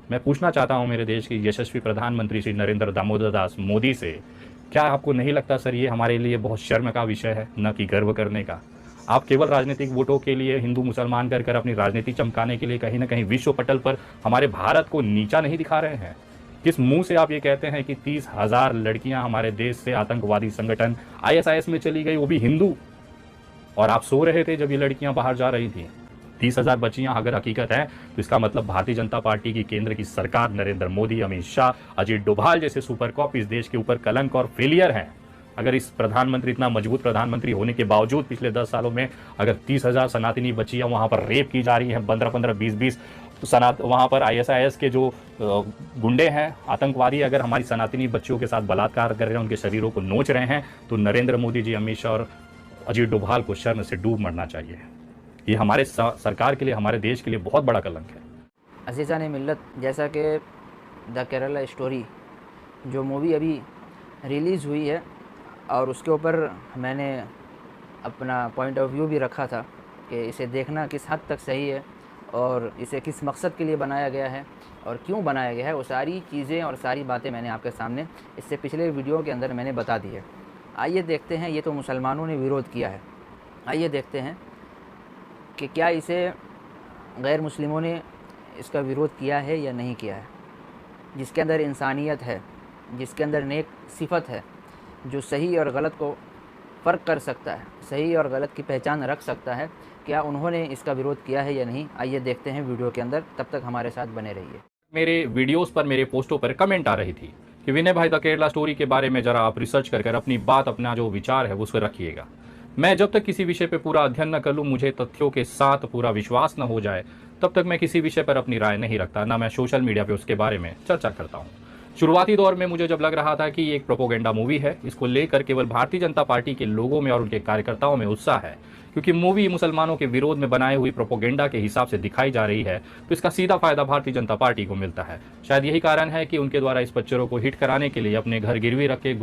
मैं पूछना चाहता हूं मेरे देश के यशस्वी प्रधानमंत्री श्री नरेंद्र दामोदर दास मोदी से, क्या आपको नहीं लगता सर ये हमारे लिए बहुत शर्म का विषय है, न कि गर्व करने का? आप केवल राजनीतिक वोटों के लिए हिंदू मुसलमान कर अपनी राजनीति चमकाने के लिए कहीं ना कहीं विश्व पटल पर हमारे भारत को नीचा नहीं दिखा रहे हैं? किस मुंह से आप ये कहते हैं कि 30,000 लड़कियां हमारे देश से आतंकवादी संगठन आईएसआईएस में चली गई, वो भी हिंदू, और आप सो रहे थे जब ये लड़कियां बाहर जा रही थी? 30,000 बच्चियां अगर हकीकत है तो इसका मतलब भारतीय जनता पार्टी की केंद्र की सरकार, नरेंद्र मोदी, अमित शाह, अजीत डोभाल जैसे सुपर कॉप इस देश के ऊपर कलंक और फेलियर हैं। अगर इस प्रधानमंत्री, इतना मजबूत प्रधानमंत्री होने के बावजूद पिछले 10 सालों में अगर 30,000 सनातनी बच्चियां वहां पर रेप की जा रही हैं, 15-15, 20-20 वहां पर आईएसआईएस के जो गुंडे हैं, आतंकवादी अगर हमारी सनातनी बच्चियों के साथ बलात्कार कर रहे हैं, उनके शरीरों को नोच रहे हैं, तो नरेंद्र मोदी जी, अमित शाह और अजीत डोभाल को शर्म से डूब मरना चाहिए। ये हमारे सरकार के लिए, हमारे देश के लिए बहुत बड़ा कलंक है। अज़ीज़ान मिल्लत, जैसा कि द केरला स्टोरी जो मूवी अभी रिलीज़ हुई है और उसके ऊपर मैंने अपना पॉइंट ऑफ व्यू भी रखा था कि इसे देखना किस हद तक सही है और इसे किस मकसद के लिए बनाया गया है और क्यों बनाया गया है, वो सारी चीज़ें और सारी बातें मैंने आपके सामने इससे पिछले वीडियो के अंदर मैंने बता दी है। आइए देखते हैं, ये तो मुसलमानों ने विरोध किया है, आइए देखते हैं कि क्या इसे गैर मुस्लिमों ने इसका विरोध किया है या नहीं किया है। जिसके अंदर इंसानियत है, जिसके अंदर नेक सिफत है, जो सही और गलत को फ़र्क कर सकता है, सही और गलत की पहचान रख सकता है, क्या उन्होंने इसका विरोध किया है या नहीं, आइए देखते हैं वीडियो के अंदर। तब तक हमारे साथ बने रहिए। मेरे वीडियोस पर, मेरे पोस्टों पर कमेंट आ रही थी कि विनय भाई द केरला स्टोरी के बारे में जरा आप रिसर्च कर अपनी बात, अपना जो विचार है उस पर रखिएगा। मैं जब तक किसी विषय पर पूरा अध्ययन न कर लूँ, मुझे तथ्यों के साथ पूरा विश्वास न हो जाए, तब तक मैं किसी विषय पर अपनी राय नहीं रखता, ना मैं सोशल मीडिया पे उसके बारे में चर्चा करता हूँ। शुरुआती दौर में मुझे जब लग रहा था कि ये एक प्रोपोगेंडा मूवी है, इसको लेकर केवल भारतीय जनता पार्टी के लोगों में और उनके कार्यकर्ताओं में उत्साह है, क्योंकि मूवी मुसलमानों के विरोध में बनाई हुई प्रोपोगेंडा के हिसाब से दिखाई जा रही है, तो इसका सीधा फायदा भारतीय जनता पार्टी को मिलता है। शायद यही कारण है कि उनके द्वारा इस पिक्चरों को हिट कराने के लिए अपने घर गिरवी रख के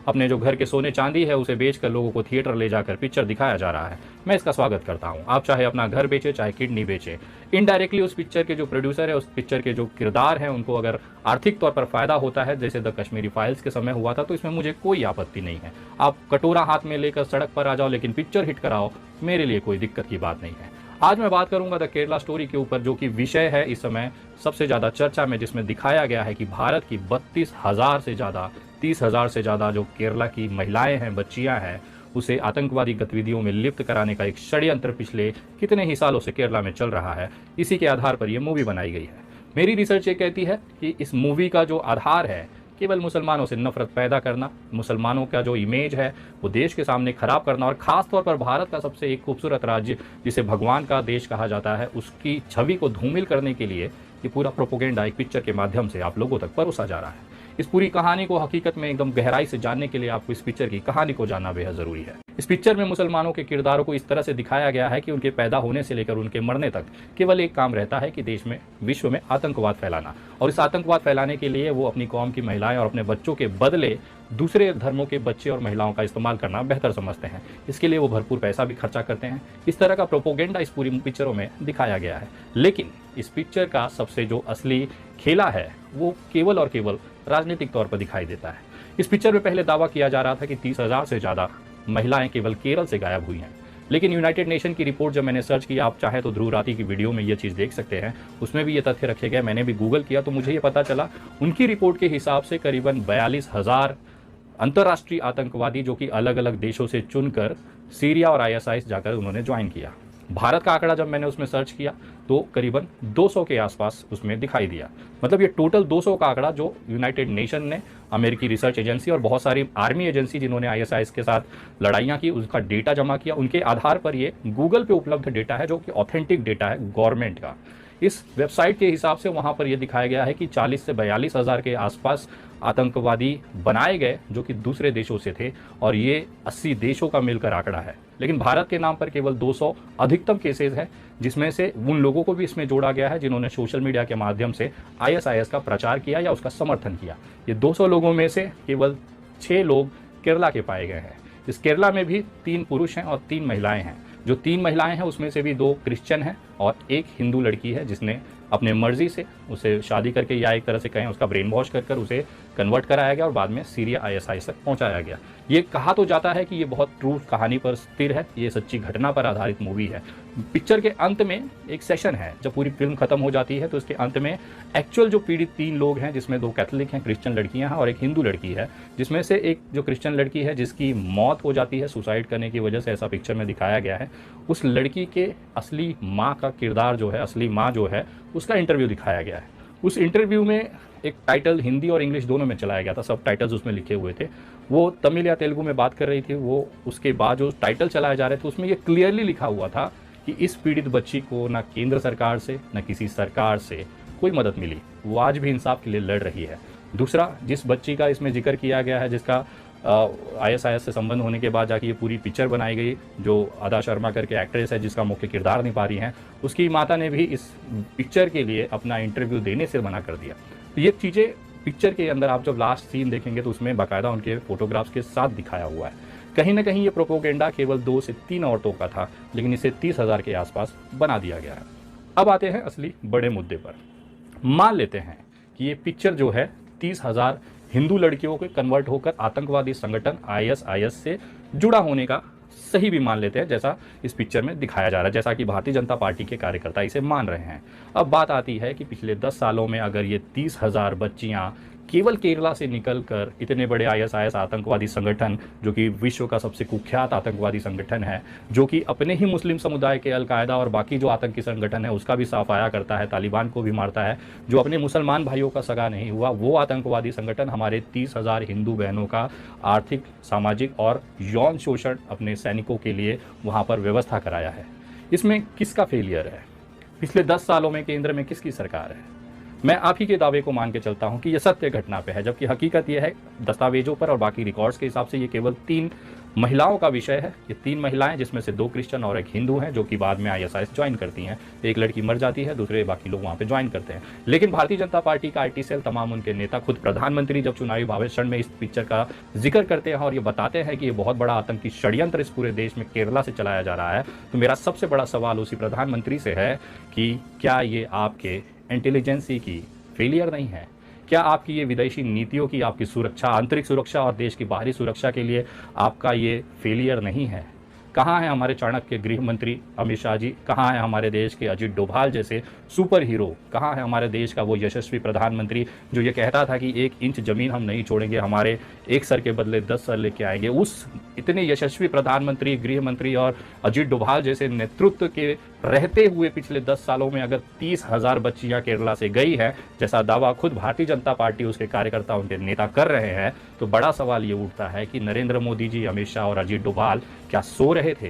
अपने जो घर के सोने चांदी है उसे बेचकर लोगों को थिएटर ले जाकर पिक्चर दिखाया जा रहा है। मैं इसका स्वागत करता हूँ। आप चाहे अपना घर बेचे, चाहे किडनी बेचे, इनडायरेक्टली उस पिक्चर के जो प्रोड्यूसर है, उस पिक्चर के जो किरदार हैं, उनको अगर आर्थिक तौर पर फायदा होता है, जैसे द कश्मीरी फाइल्स के समय हुआ था, तो इसमें मुझे कोई आपत्ति नहीं है। आप कटोरा हाथ में लेकर सड़क पर आ जाओ, लेकिन पिक्चर हिट कराओ, मेरे लिए कोई दिक्कत की बात नहीं है। आज मैं बात करूंगा द केरला स्टोरी के ऊपर, जो कि विषय है इस समय सबसे ज़्यादा चर्चा में, जिसमें दिखाया गया है कि भारत की 32,000 से ज़्यादा, 30,000 से ज़्यादा जो केरला की महिलाएं हैं, बच्चियां हैं, उसे आतंकवादी गतिविधियों में लिप्त कराने का एक षड्यंत्र पिछले कितने ही सालों से केरला में चल रहा है। इसी के आधार पर यह मूवी बनाई गई है। मेरी रिसर्च ये कहती है कि इस मूवी का जो आधार है केवल मुसलमानों से नफरत पैदा करना, मुसलमानों का जो इमेज है वो देश के सामने खराब करना, और ख़ास तौर पर भारत का सबसे एक खूबसूरत राज्य जिसे भगवान का देश कहा जाता है, उसकी छवि को धूमिल करने के लिए ये पूरा प्रोपोगेंडा एक पिक्चर के माध्यम से आप लोगों तक परोसा जा रहा है। इस पूरी कहानी को हकीकत में एकदम गहराई से जानने के लिए आपको इस पिक्चर की कहानी को जानना बेहद ज़रूरी है। इस पिक्चर में मुसलमानों के किरदारों को इस तरह से दिखाया गया है कि उनके पैदा होने से लेकर उनके मरने तक केवल एक काम रहता है कि देश में, विश्व में आतंकवाद फैलाना, और इस आतंकवाद फैलाने के लिए वो अपनी कौम की महिलाएं और अपने बच्चों के बदले दूसरे धर्मों के बच्चे और महिलाओं का इस्तेमाल करना बेहतर समझते हैं। इसके लिए वो भरपूर पैसा भी खर्चा करते हैं। इस तरह का प्रोपोगेंडा इस पूरी पिक्चरों में दिखाया गया है। लेकिन इस पिक्चर का सबसे जो असली खेला है वो केवल और केवल राजनीतिक तौर पर दिखाई देता है। इस पिक्चर में पहले दावा किया जा रहा था कि 30,000 से ज़्यादा महिलाएं केवल केरल से गायब हुई हैं, लेकिन यूनाइटेड नेशन की रिपोर्ट जब मैंने सर्च किया, आप चाहे तो ध्रुव राठी की वीडियो में ये चीज़ देख सकते हैं, उसमें भी ये तथ्य रखे गए। मैंने भी गूगल किया तो मुझे ये पता चला, उनकी रिपोर्ट के हिसाब से करीबन 42,000 अंतर्राष्ट्रीय आतंकवादी जो कि अलग अलग देशों से चुनकर सीरिया और आईएसआईएस जाकर उन्होंने ज्वाइन किया। भारत का आंकड़ा जब मैंने उसमें सर्च किया तो करीबन 200 के आसपास उसमें दिखाई दिया। मतलब ये टोटल 200 का आंकड़ा जो यूनाइटेड नेशन ने, अमेरिकी रिसर्च एजेंसी और बहुत सारी आर्मी एजेंसी जिन्होंने आईएसआईएस के साथ लड़ाइयाँ की, उसका डेटा जमा किया, उनके आधार पर ये गूगल पे उपलब्ध डेटा है, जो कि ऑथेंटिक डेटा है गवर्नमेंट का। इस वेबसाइट के हिसाब से वहाँ पर यह दिखाया गया है कि 40 से 42,000 के आसपास आतंकवादी बनाए गए जो कि दूसरे देशों से थे, और ये 80 देशों का मिलकर आंकड़ा है। लेकिन भारत के नाम पर केवल 200 अधिकतम केसेस हैं, जिसमें से उन लोगों को भी इसमें जोड़ा गया है जिन्होंने सोशल मीडिया के माध्यम से आईएसआईएस का प्रचार किया या उसका समर्थन किया। ये 200 लोगों में से केवल 6 लोग केरला के पाए गए हैं। इस केरला में भी 3 पुरुष हैं और 3 महिलाएं हैं। जो 3 महिलाएं हैं उसमें से भी 2 क्रिश्चियन हैं और 1 हिंदू लड़की है जिसने अपने मर्जी से उसे शादी करके या एक तरह से कहें उसका ब्रेन वॉश कर उसे कन्वर्ट कराया गया और बाद में सीरिया ISIS तक पहुंचाया गया। ये कहा तो जाता है कि ये बहुत ट्रू कहानी पर स्थिर है, ये सच्ची घटना पर आधारित मूवी है। पिक्चर के अंत में एक सेशन है, जब पूरी फिल्म खत्म हो जाती है तो उसके अंत में एक्चुअल जो पीड़ित 3 लोग हैं, जिसमें 2 कैथोलिक हैं, क्रिश्चियन लड़कियां हैं और एक हिंदू लड़की है, जिसमें से एक जो क्रिश्चियन लड़की है जिसकी मौत हो जाती है सुसाइड करने की वजह से, ऐसा पिक्चर में दिखाया गया है। उस लड़की के असली माँ का किरदार जो है, असली माँ जो है, उसका इंटरव्यू दिखाया गया है। उस इंटरव्यू में एक टाइटल हिंदी और इंग्लिश दोनों में चलाया गया था, सब टाइटल्स उसमें लिखे हुए थे। वो तमिल या तेलुगु में बात कर रही थी, वो उसके बाद जो टाइटल चलाए जा रहे थे उसमें ये क्लियरली लिखा हुआ था कि इस पीड़ित बच्ची को ना केंद्र सरकार से न किसी सरकार से कोई मदद मिली, वो आज भी इंसाफ के लिए लड़ रही है। दूसरा, जिस बच्ची का इसमें जिक्र किया गया है, जिसका ISIS से संबंध होने के बाद जाके ये पूरी पिक्चर बनाई गई, जो आदा शर्मा करके एक्ट्रेस है जिसका मुख्य किरदार निभा रही हैं, उसकी माता ने भी इस पिक्चर के लिए अपना इंटरव्यू देने से मना कर दिया। तो ये चीज़ें पिक्चर के अंदर आप जब लास्ट सीन देखेंगे तो उसमें बाकायदा उनके फोटोग्राफ्स के साथ दिखाया हुआ है। कहीं ना कहीं ये प्रोपोगेंडा केवल 2 से 3 औरतों का था, लेकिन इसे 30,000 के आसपास बना दिया गया है। अब आते हैं असली बड़े मुद्दे पर। मान लेते हैं कि ये पिक्चर जो है 30,000 हिंदू लड़कियों के कन्वर्ट होकर आतंकवादी संगठन ISIS से जुड़ा होने का सही भी मान लेते हैं, जैसा इस पिक्चर में दिखाया जा रहा है, जैसा कि भारतीय जनता पार्टी के कार्यकर्ता इसे मान रहे हैं। अब बात आती है कि पिछले 10 सालों में अगर ये 30,000 बच्चियां केवल केरला से निकलकर इतने बड़े ISIS आतंकवादी संगठन, जो कि विश्व का सबसे कुख्यात आतंकवादी संगठन है, जो कि अपने ही मुस्लिम समुदाय के अलकायदा और बाकी जो आतंकी संगठन है उसका भी सफाया करता है, तालिबान को भी मारता है, जो अपने मुसलमान भाइयों का सगा नहीं हुआ, वो आतंकवादी संगठन हमारे 30,000 हिंदू बहनों का आर्थिक, सामाजिक और यौन शोषण अपने सैनिकों के लिए वहाँ पर व्यवस्था कराया है। इसमें किसका फेलियर है? पिछले 10 सालों में केंद्र में किसकी सरकार है? मैं आप ही के दावे को मान के चलता हूं कि यह सत्य घटना पे है, जबकि हकीकत यह है दस्तावेजों पर और बाकी रिकॉर्ड्स के हिसाब से ये केवल 3 महिलाओं का विषय है। ये 3 महिलाएं, जिसमें से 2 क्रिश्चियन और एक हिंदू हैं, जो कि बाद में ISIS ज्वाइन करती हैं। एक लड़की मर जाती है, दूसरे बाकी लोग वहाँ पे ज्वाइन करते हैं। लेकिन भारतीय जनता पार्टी का IT सेल, तमाम उनके नेता, खुद प्रधानमंत्री जब चुनावी भाषण में इस पिक्चर का जिक्र करते हैं और ये बताते हैं कि ये बहुत बड़ा आतंकी षड्यंत्र इस पूरे देश में केरला से चलाया जा रहा है, तो मेरा सबसे बड़ा सवाल उसी प्रधानमंत्री से है कि क्या ये आपके इंटेलिजेंसी की फेलियर नहीं है? क्या आपकी ये विदेशी नीतियों की, आपकी सुरक्षा, आंतरिक सुरक्षा और देश की बाहरी सुरक्षा के लिए आपका ये फेलियर नहीं है? कहाँ है हमारे चाणक्य गृह मंत्री अमित शाह जी? कहाँ है हमारे देश के अजीत डोभाल जैसे सुपर हीरो? कहाँ है हमारे देश का वो यशस्वी प्रधानमंत्री जो ये कहता था कि 1 इंच ज़मीन हम नहीं छोड़ेंगे, हमारे 1 सर के बदले 10 सर लेके आएंगे? उस इतने यशस्वी प्रधानमंत्री, गृह मंत्री और अजीत डोभाल जैसे नेतृत्व के रहते हुए पिछले 10 सालों में अगर 30,000 बच्चियां केरला से गई हैं, जैसा दावा खुद भारतीय जनता पार्टी, उसके कार्यकर्ता, उनके नेता कर रहे हैं, तो बड़ा सवाल ये उठता है कि नरेंद्र मोदी जी, अमित शाह और अजीत डोभाल क्या सो रहे थे?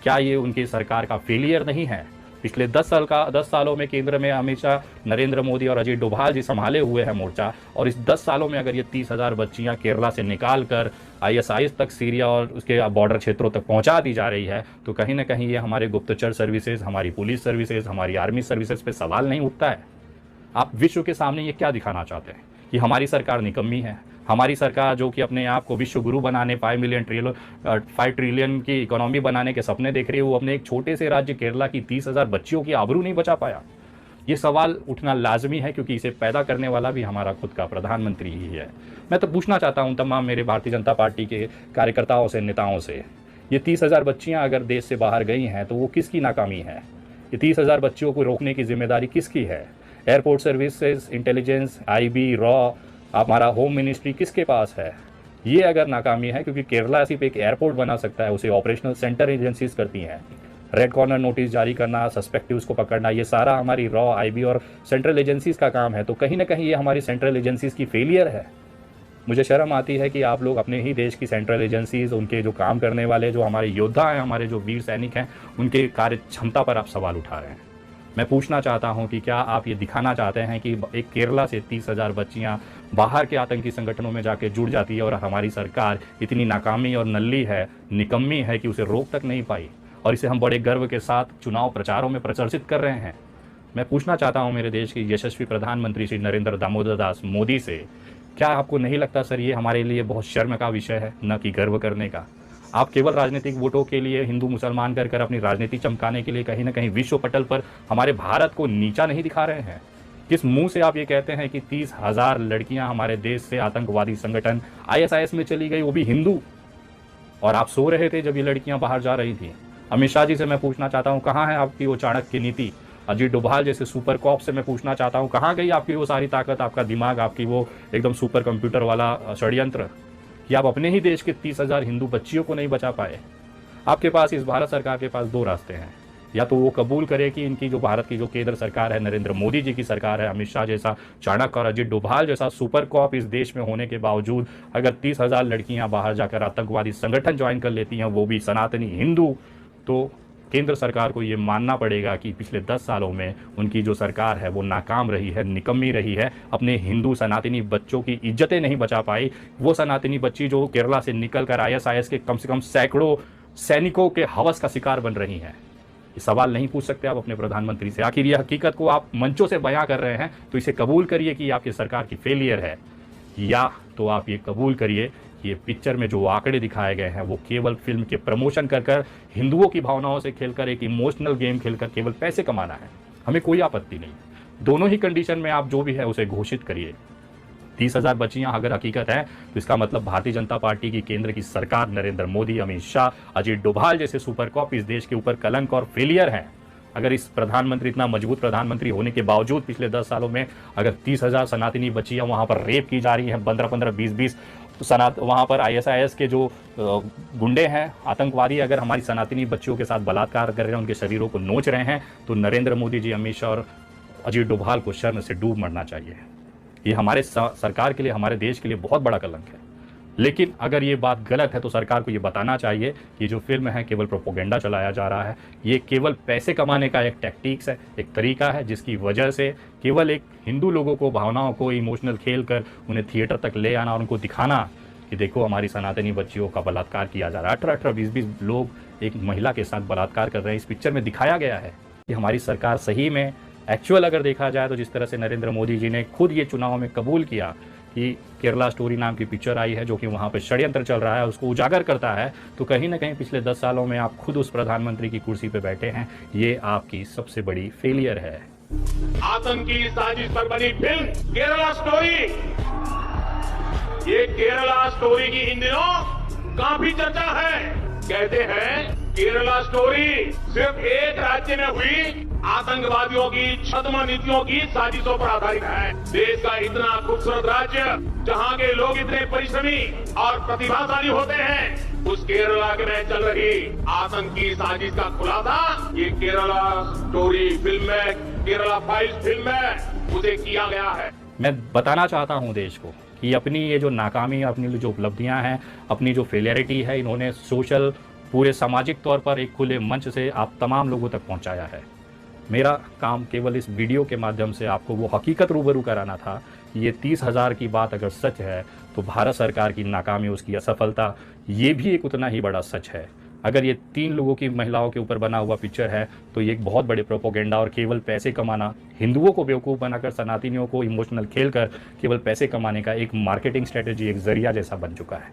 क्या ये उनकी सरकार का फेलियर नहीं है? पिछले 10 सालों में केंद्र में हमेशा नरेंद्र मोदी और अजीत डोभाल जी संभाले हुए हैं मोर्चा, और इस 10 सालों में अगर ये 30,000 बच्चियां केरला से निकाल कर ISIS तक, सीरिया और उसके बॉर्डर क्षेत्रों तक पहुंचा दी जा रही है, तो कहीं ना कहीं ये हमारे गुप्तचर सर्विसेज, हमारी पुलिस सर्विसेज, हमारी आर्मी सर्विसेज पे सवाल नहीं उठता है? आप विश्व के सामने ये क्या दिखाना चाहते हैं कि हमारी सरकार निकम्मी है? हमारी सरकार जो कि अपने आप को विश्व गुरु बनाने, 5 ट्रिलियन की इकोनॉमी बनाने के सपने देख रही है, वो अपने एक छोटे से राज्य केरला की 30,000 बच्चियों की आबरू नहीं बचा पाया? ये सवाल उठना लाजमी है, क्योंकि इसे पैदा करने वाला भी हमारा खुद का प्रधानमंत्री ही है। मैं तो पूछना चाहता हूं तमाम मेरे भारतीय जनता पार्टी के कार्यकर्ताओं से, नेताओं से, ये 30,000 बच्चियां अगर देश से बाहर गई हैं तो वो किसकी नाकामी है? ये 30,000 बच्चियों को रोकने की जिम्मेदारी किसकी है? Airport services, intelligence, IB, raw, हमारा होम मिनिस्ट्री किसके पास है? ये अगर नाकामी है, क्योंकि केरला सिर्फ एक एयरपोर्ट बना सकता है, उसे ऑपरेशनल सेंटर एजेंसीज करती हैं। रेड कॉर्नर नोटिस जारी करना, सस्पेक्टिव्स को पकड़ना, ये सारा हमारी रॉ, IB और सेंट्रल एजेंसीज का काम है। तो कहीं ना कहीं ये हमारी सेंट्रल एजेंसीज की फेलियर है। मुझे शर्म आती है कि आप लोग अपने ही देश की सेंट्रल एजेंसीज, उनके जो काम करने वाले, जो हमारे योद्धा हैं, हमारे जो वीर सैनिक हैं, उनके कार्य क्षमता पर आप सवाल उठा रहे हैं। मैं पूछना चाहता हूं कि क्या आप ये दिखाना चाहते हैं कि एक केरला से 30,000 बच्चियां बाहर के आतंकी संगठनों में जाके जुड़ जाती है और हमारी सरकार इतनी नाकामी और नल्ली है, निकम्मी है कि उसे रोक तक नहीं पाई, और इसे हम बड़े गर्व के साथ चुनाव प्रचारों में प्रदर्शित कर रहे हैं? मैं पूछना चाहता हूं मेरे देश के यशस्वी प्रधानमंत्री श्री नरेंद्र दामोदर दास मोदी से, क्या आपको नहीं लगता सर ये हमारे लिए बहुत शर्म का विषय है, न कि गर्व करने का? आप केवल राजनीतिक वोटों के लिए हिंदू मुसलमान कर अपनी राजनीति चमकाने के लिए कहीं ना कहीं विश्व पटल पर हमारे भारत को नीचा नहीं दिखा रहे हैं? किस मुंह से आप ये कहते हैं कि 30,000 लड़कियां हमारे देश से आतंकवादी संगठन आईएसआईएस में चली गई, वो भी हिंदू, और आप सो रहे थे जब ये लड़कियां बाहर जा रही थी। अमित शाह जी से मैं पूछना चाहता हूं, कहाँ है आपकी वो चाणक्य नीति? अजीत डोभाल जैसे सुपर कॉप से मैं पूछना चाहता हूं, कहाँ गई आपकी वो सारी ताकत, आपका दिमाग, आपकी वो एकदम सुपर कंप्यूटर वाला षड्यंत्र, कि आप अपने ही देश के 30,000 हिंदू बच्चियों को नहीं बचा पाए? आपके पास, इस भारत सरकार के पास 2 रास्ते हैं। या तो वो कबूल करे कि इनकी जो भारत की जो केंद्र सरकार है, नरेंद्र मोदी जी की सरकार है, अमित शाह जैसा चाणक्य और अजीत डोभाल जैसा सुपर कॉप इस देश में होने के बावजूद अगर 30,000 लड़कियां बाहर जाकर आतंकवादी संगठन ज्वाइन कर लेती हैं, वो भी सनातनी हिंदू, तो केंद्र सरकार को ये मानना पड़ेगा कि पिछले 10 सालों में उनकी जो सरकार है वो नाकाम रही है, निकम्मी रही है, अपने हिंदू सनातनी बच्चों की इज्जतें नहीं बचा पाई। वो सनातनी बच्ची जो केरला से निकलकर आईएसआईएस के कम से कम सैकड़ों सैनिकों के हवस का शिकार बन रही हैं। ये सवाल नहीं पूछ सकते आप अपने प्रधानमंत्री से? आखिर यह हकीकत को आप मंचों से बयां कर रहे हैं, तो इसे कबूल करिए कि आपकी सरकार की फेलियर है, या तो आप ये कबूल करिए कि ये पिक्चर में जो आंकड़े दिखाए गए हैं वो केवल फिल्म के प्रमोशन कर हिंदुओं की भावनाओं से खेलकर, एक इमोशनल गेम खेलकर केवल पैसे कमाना है। हमें कोई आपत्ति नहीं, दोनों ही कंडीशन में आप जो भी है उसे घोषित करिए। 30,000 बच्चियां अगर हकीकत है तो इसका मतलब भारतीय जनता पार्टी की केंद्र की सरकार, नरेंद्र मोदी, अमित शाह, अजीत डोभाल जैसे सुपर कॉप इस देश के ऊपर कलंक और फेलियर हैं। अगर इस प्रधानमंत्री, इतना मजबूत प्रधानमंत्री होने के बावजूद पिछले 10 सालों में अगर 30,000 सनातनी बच्चियां वहां पर रेप की जा रही हैं, 15-15, 20-20 वहाँ पर आईएसआईएस के जो गुंडे हैं, आतंकवादी अगर हमारी सनातनी बच्चियों के साथ बलात्कार कर रहे हैं, उनके शरीरों को नोच रहे हैं, तो नरेंद्र मोदी जी, अमित शाह और अजीत डोभाल को शर्म से डूब मरना चाहिए। ये हमारे सरकार के लिए, हमारे देश के लिए बहुत बड़ा कलंक है। लेकिन अगर ये बात गलत है तो सरकार को ये बताना चाहिए कि जो फिल्म है केवल प्रोपोगेंडा चलाया जा रहा है, ये केवल पैसे कमाने का एक टैक्टिक्स है, एक तरीका है, जिसकी वजह से केवल एक हिंदू लोगों को, भावनाओं को इमोशनल खेल कर उन्हें थिएटर तक ले आना और उनको दिखाना कि देखो हमारी सनातनी बच्चियों का बलात्कार किया जा रहा है। 18-18, 20-20 लोग एक महिला के साथ बलात्कार कर रहे हैं। इस पिक्चर में दिखाया गया है कि हमारी सरकार सही में, एक्चुअल अगर देखा जाए तो जिस तरह से नरेंद्र मोदी जी ने खुद ये चुनाव में कबूल किया कि केरला स्टोरी नाम की पिक्चर आई है जो कि वहाँ पे षड्यंत्र चल रहा है, उसको उजागर करता है, तो कहीं ना कहीं पिछले 10 सालों में आप खुद उस प्रधानमंत्री की कुर्सी पे बैठे हैं। ये आपकी सबसे बड़ी फेलियर है। आतंकी साजिश पर बनी फिल्म केरला स्टोरी, ये केरला स्टोरी की इन दिनों काफी चर्चा है। कहते हैं केरला स्टोरी सिर्फ एक राज्य में हुई आतंकवादियों की छद्म नीतियों की साजिशों पर आधारित है। देश का इतना खूबसूरत राज्य जहां के लोग इतने परिश्रमी और प्रतिभाशाली होते हैं, उस केरला के में चल रही आतंकी साजिश का खुलासा ये केरला स्टोरी फिल्म में, केरला फाइल्स फिल्म में उसे किया गया है। मैं बताना चाहता हूं देश को कि अपनी ये जो नाकामी, अपनी जो उपलब्धियां हैं, अपनी जो फेलियरिटी है, इन्होंने सोशल, पूरे सामाजिक तौर पर एक खुले मंच से आप तमाम लोगों तक पहुंचाया है। मेरा काम केवल इस वीडियो के माध्यम से आपको वो हकीकत रूबरू कराना था कि ये 30,000 की बात अगर सच है तो भारत सरकार की नाकामी, उसकी असफलता, ये भी एक उतना ही बड़ा सच है। अगर ये 3 लोगों की, महिलाओं के ऊपर बना हुआ पिक्चर है तो ये एक बहुत बड़े प्रोपोगेंडा और केवल पैसे कमाना, हिंदुओं को बेवकूफ़ बनाकर, सनातनियों को इमोशनल खेल कर केवल पैसे कमाने का एक मार्केटिंग स्ट्रेटेजी, एक जरिया जैसा बन चुका है।